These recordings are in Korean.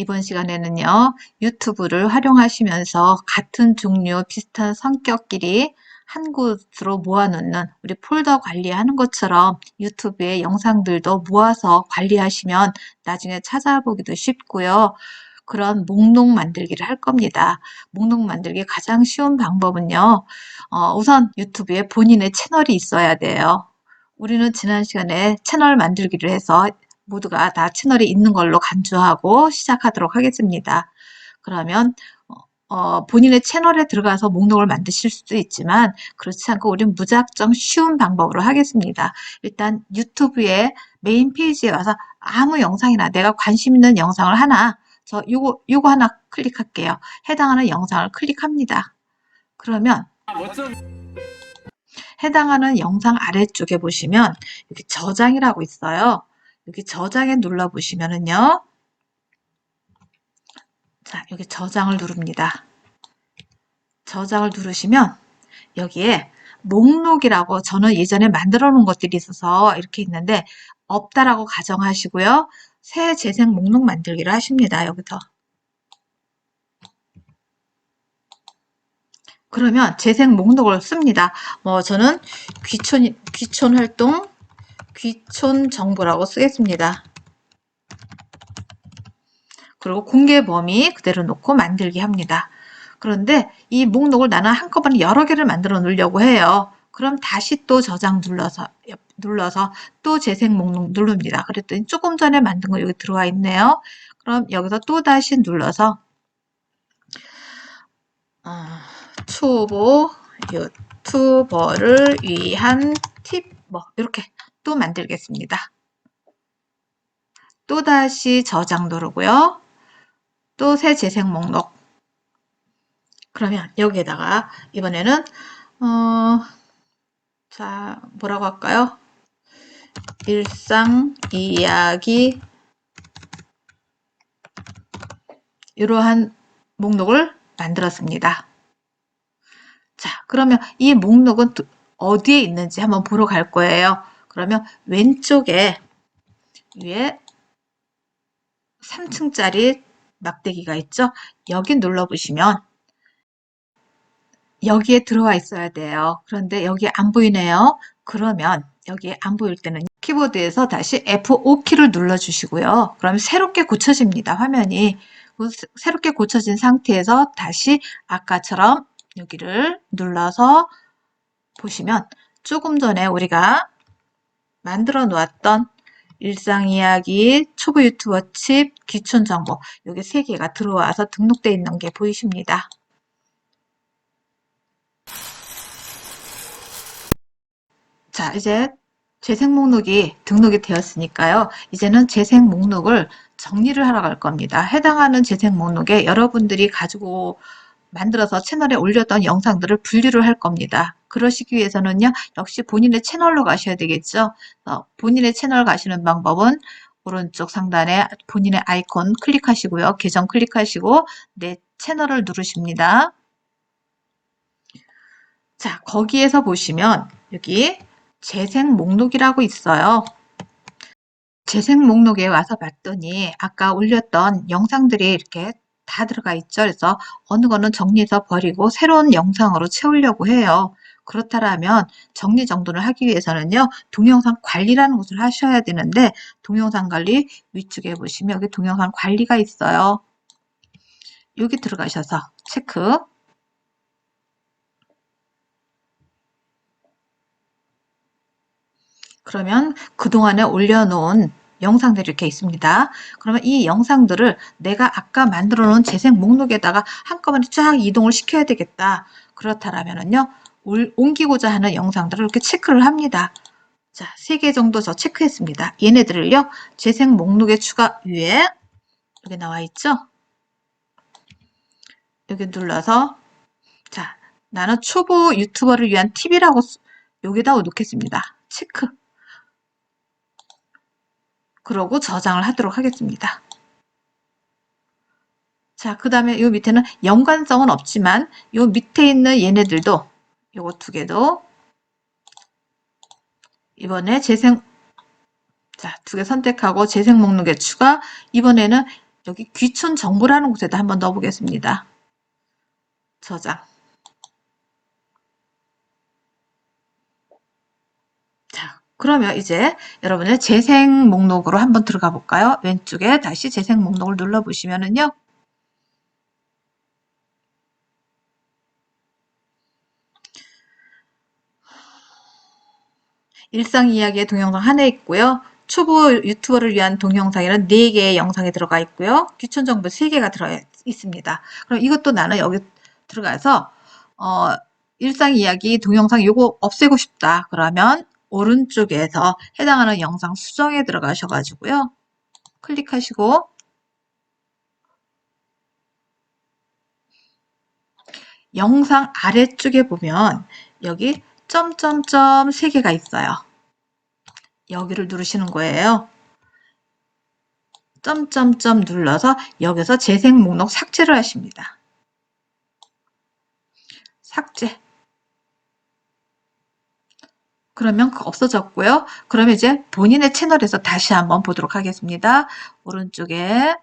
이번 시간에는요, 유튜브를 활용하시면서 같은 종류, 비슷한 성격끼리 한 곳으로 모아놓는 우리 폴더 관리하는 것처럼 유튜브의 영상들도 모아서 관리하시면 나중에 찾아보기도 쉽고요. 그런 목록 만들기를 할 겁니다. 목록 만들기 가장 쉬운 방법은요, 우선 유튜브에 본인의 채널이 있어야 돼요. 우리는 지난 시간에 채널 만들기를 해서 모두가 다 채널이 있는 걸로 간주하고 시작하도록 하겠습니다. 그러면 본인의 채널에 들어가서 목록을 만드실 수도 있지만 그렇지 않고 우리는 무작정 쉬운 방법으로 하겠습니다. 일단 유튜브의 메인 페이지에 와서 아무 영상이나 내가 관심 있는 영상을 하나 요거 하나 클릭할게요. 해당하는 영상을 클릭합니다. 그러면 해당하는 영상 아래쪽에 보시면 여기 저장이라고 있어요. 여기 저장에 눌러보시면은요. 자, 여기 저장을 누릅니다. 저장을 누르시면 여기에 목록이라고 저는 예전에 만들어 놓은 것들이 있어서 이렇게 있는데 없다라고 가정하시고요. 새 재생 목록 만들기를 하십니다. 여기서. 그러면 재생 목록을 씁니다. 저는 귀촌 활동, 귀촌 정보라고 쓰겠습니다. 그리고 공개 범위 그대로 놓고 만들기 합니다. 그런데 이 목록을 나는 한꺼번에 여러 개를 만들어 놓으려고 해요. 그럼 다시 또 저장 눌러서 또 재생 목록 누릅니다. 그랬더니 조금 전에 만든 거 여기 들어와 있네요. 그럼 여기서 또 다시 눌러서 초보 유튜버를 위한 팁 이렇게 또 만들겠습니다. 또 다시 저장 누르고요. 또 새 재생 목록. 그러면 여기에다가 이번에는 자, 뭐라고 할까요? 일상 이야기 이러한 목록을 만들었습니다. 자, 그러면 이 목록은 어디에 있는지 한번 보러 갈 거예요. 그러면 왼쪽에 위에 3층짜리 막대기가 있죠? 여기 눌러보시면 여기에 들어와 있어야 돼요. 그런데 여기 안 보이네요. 그러면 여기에 안 보일 때는 키보드에서 다시 F5키를 눌러주시고요. 그러면 새롭게 고쳐집니다. 화면이. 새롭게 고쳐진 상태에서 다시 아까처럼 여기를 눌러서 보시면 조금 전에 우리가 만들어 놓았던 일상이야기, 초보 유튜버 칩, 귀촌정보 여기 3개가 들어와서 등록되어 있는 게 보이십니다. 자, 이제 재생 목록이 등록이 되었으니까요. 이제는 재생 목록을 정리를 하러 갈 겁니다. 해당하는 재생 목록에 여러분들이 가지고 만들어서 채널에 올렸던 영상들을 분류를 할 겁니다. 그러시기 위해서는요. 역시 본인의 채널로 가셔야 되겠죠. 본인의 채널 가시는 방법은 오른쪽 상단에 본인의 아이콘 클릭하시고요. 계정 클릭하시고 내 채널을 누르십니다. 자, 거기에서 보시면 여기 재생 목록이라고 있어요. 재생 목록에 와서 봤더니 아까 올렸던 영상들이 이렇게 다 들어가 있죠. 그래서 어느 거는 정리해서 버리고 새로운 영상으로 채우려고 해요. 그렇다면 정리정돈을 하기 위해서는요. 동영상 관리라는 것을 하셔야 되는데 동영상 관리 위쪽에 보시면 여기 동영상 관리가 있어요. 여기 들어가셔서 체크. 그러면 그동안에 올려놓은 영상들이 이렇게 있습니다. 그러면 이 영상들을 내가 아까 만들어 놓은 재생 목록에다가 한꺼번에 쫙 이동을 시켜야 되겠다. 그렇다면요. 옮기고자 하는 영상들을 이렇게 체크를 합니다. 자, 3개 정도 저 체크했습니다. 얘네들을요. 재생 목록의 추가 위에 여기 나와 있죠? 여기 눌러서 자, 나는 초보 유튜버를 위한 팁이라고 여기다 놓겠습니다. 체크. 그러고 저장을 하도록 하겠습니다. 자, 그 다음에 이 밑에는 연관성은 없지만 이 밑에 있는 얘네들도 요거 2개도 이번에 재생 자, 2개 선택하고 재생 목록에 추가 이번에는 여기 귀촌 정보라는 곳에다 한번 넣어 보겠습니다. 저장. 자, 그러면 이제 여러분의 재생 목록으로 한번 들어가 볼까요? 왼쪽에 다시 재생 목록을 눌러 보시면은요. 일상 이야기의 동영상 하나 있고요. 초보 유튜버를 위한 동영상이란 4개의 영상이 들어가 있고요. 귀촌 정보 3개가 들어 있습니다. 그럼 이것도 나는 여기 들어가서 일상 이야기 동영상 요거 없애고 싶다. 그러면 오른쪽에서 해당하는 영상 수정에 들어가셔가지고요. 클릭하시고 영상 아래쪽에 보면 여기 점점점 3개가 있어요. 여기를 누르시는 거예요. 점점점 눌러서 여기서 재생 목록 삭제를 하십니다. 삭제. 그러면 없어졌고요. 그러면 이제 본인의 채널에서 다시 한번 보도록 하겠습니다. 오른쪽에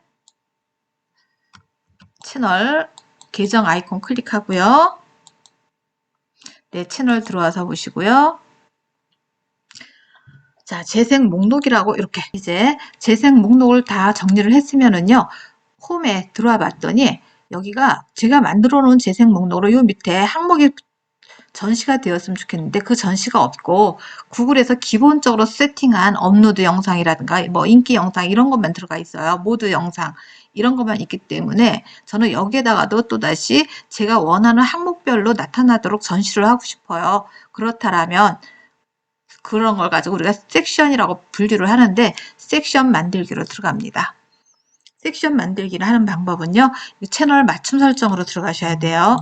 채널 계정 아이콘 클릭하고요. 내 채널 들어와서 보시고요. 자, 재생 목록이라고 이렇게 이제 재생 목록을 다 정리를 했으면은요. 홈에 들어와 봤더니 여기가 제가 만들어 놓은 재생 목록으로 요 밑에 항목이 전시가 되었으면 좋겠는데 그 전시가 없고 구글에서 기본적으로 세팅한 업로드 영상이라든가 뭐 인기 영상 이런 것만 들어가 있어요. 모드 영상 이런 것만 있기 때문에 저는 여기에다가도 또다시 제가 원하는 항목별로 나타나도록 전시를 하고 싶어요. 그렇다면 그런 걸 가지고 우리가 섹션이라고 분류를 하는데 섹션 만들기로 들어갑니다. 섹션 만들기를 하는 방법은요. 채널 맞춤 설정으로 들어가셔야 돼요.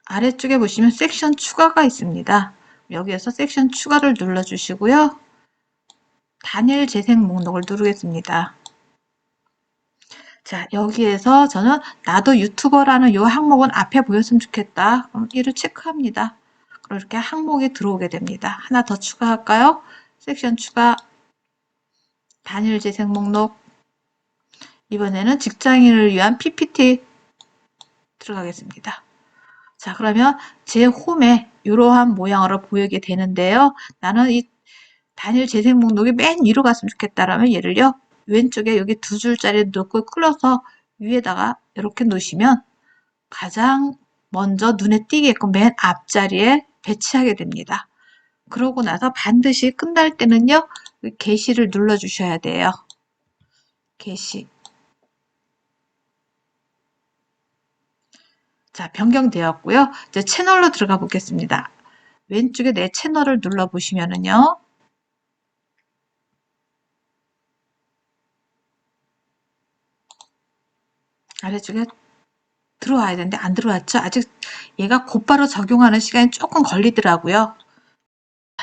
아래쪽에 보시면 섹션 추가가 있습니다. 여기에서 섹션 추가를 눌러주시고요. 단일 재생 목록을 누르겠습니다. 자, 여기에서 저는 나도 유튜버라는 이 항목은 앞에 보였으면 좋겠다. 그럼 이를 체크합니다. 그럼 이렇게 항목이 들어오게 됩니다. 하나 더 추가할까요? 섹션 추가, 단일 재생 목록. 이번에는 직장인을 위한 PPT 들어가겠습니다. 자, 그러면 제 홈에 이러한 모양으로 보이게 되는데요. 나는 이 단일 재생 목록이 맨 위로 갔으면 좋겠다라면 얘를요. 왼쪽에 여기 2줄짜리 놓고 끌어서 위에다가 이렇게 놓으시면 가장 먼저 눈에 띄게끔 맨 앞자리에 배치하게 됩니다. 그러고 나서 반드시 끝날 때는요. 게시를 눌러 주셔야 돼요. 게시. 자, 변경되었고요. 이제 채널로 들어가 보겠습니다. 왼쪽에 내 채널을 눌러 보시면은요. 아래쪽에 들어와야 되는데 안 들어왔죠? 아직 얘가 곧바로 적용하는 시간이 조금 걸리더라고요.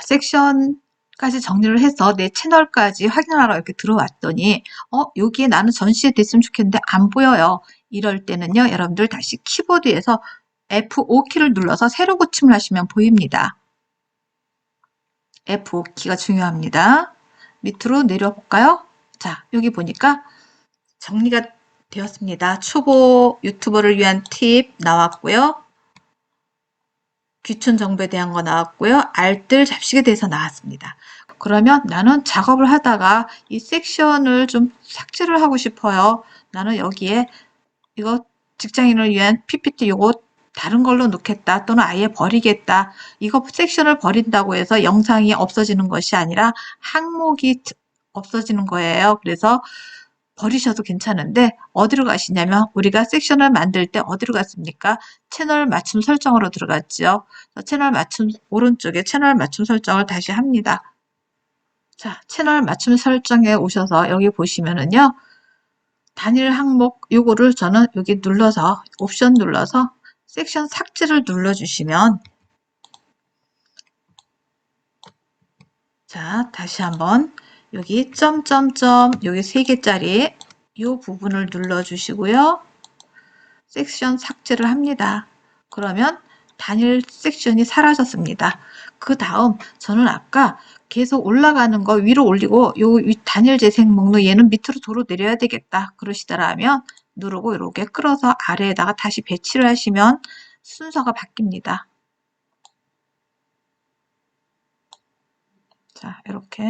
섹션까지 정리를 해서 내 채널까지 확인하러 이렇게 들어왔더니 여기에 나는 전시에 됐으면 좋겠는데 안 보여요. 이럴 때는요. 여러분들 다시 키보드에서 F5키를 눌러서 새로 고침을 하시면 보입니다. F5키가 중요합니다. 밑으로 내려볼까요? 자, 여기 보니까 정리가 되었습니다. 초보 유튜버를 위한 팁 나왔고요. 귀촌 정보에 대한 거 나왔고요. 알뜰 잡식에 대해서 나왔습니다. 그러면 나는 작업을 하다가 이 섹션을 좀 삭제를 하고 싶어요. 나는 여기에 이거 직장인을 위한 PPT 요거 다른 걸로 놓겠다 또는 아예 버리겠다. 이거 섹션을 버린다고 해서 영상이 없어지는 것이 아니라 항목이 없어지는 거예요. 그래서 버리셔도 괜찮은데 어디로 가시냐면 우리가 섹션을 만들 때 어디로 갔습니까? 채널 맞춤 설정으로 들어갔죠. 채널 맞춤 오른쪽에 채널 맞춤 설정을 다시 합니다. 자, 채널 맞춤 설정에 오셔서 여기 보시면은요. 단일 항목 요거를 저는 여기 눌러서 옵션 눌러서 섹션 삭제를 눌러주시면 자, 다시 한번 여기 점점점 여기 3개짜리 이 부분을 눌러주시고요. 섹션 삭제를 합니다. 그러면 단일 섹션이 사라졌습니다. 그 다음 저는 아까 계속 올라가는 거 위로 올리고 요 단일 재생 목록 얘는 밑으로 도로 내려야 되겠다 그러시더라면 누르고 이렇게 끌어서 아래에다가 다시 배치를 하시면 순서가 바뀝니다. 자, 이렇게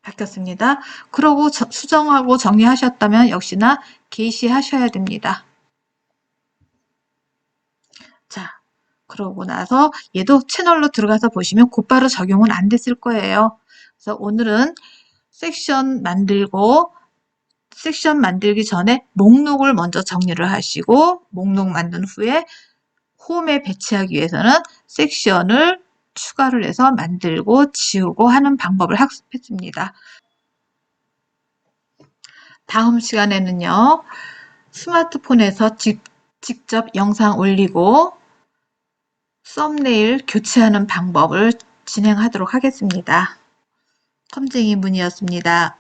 바뀌었습니다. 그러고 수정하고 정리하셨다면 역시나 게시하셔야 됩니다. 자, 그러고 나서 얘도 채널로 들어가서 보시면 곧바로 적용은 안 됐을 거예요. 그래서 오늘은 섹션 만들기 전에 목록을 먼저 정리를 하시고 목록 만든 후에 홈에 배치하기 위해서는 섹션을 추가를 해서 만들고 지우고 하는 방법을 학습했습니다. 다음 시간에는요. 스마트폰에서 직접 영상 올리고 썸네일 교체하는 방법을 진행하도록 하겠습니다. 컴쟁이 문이었습니다.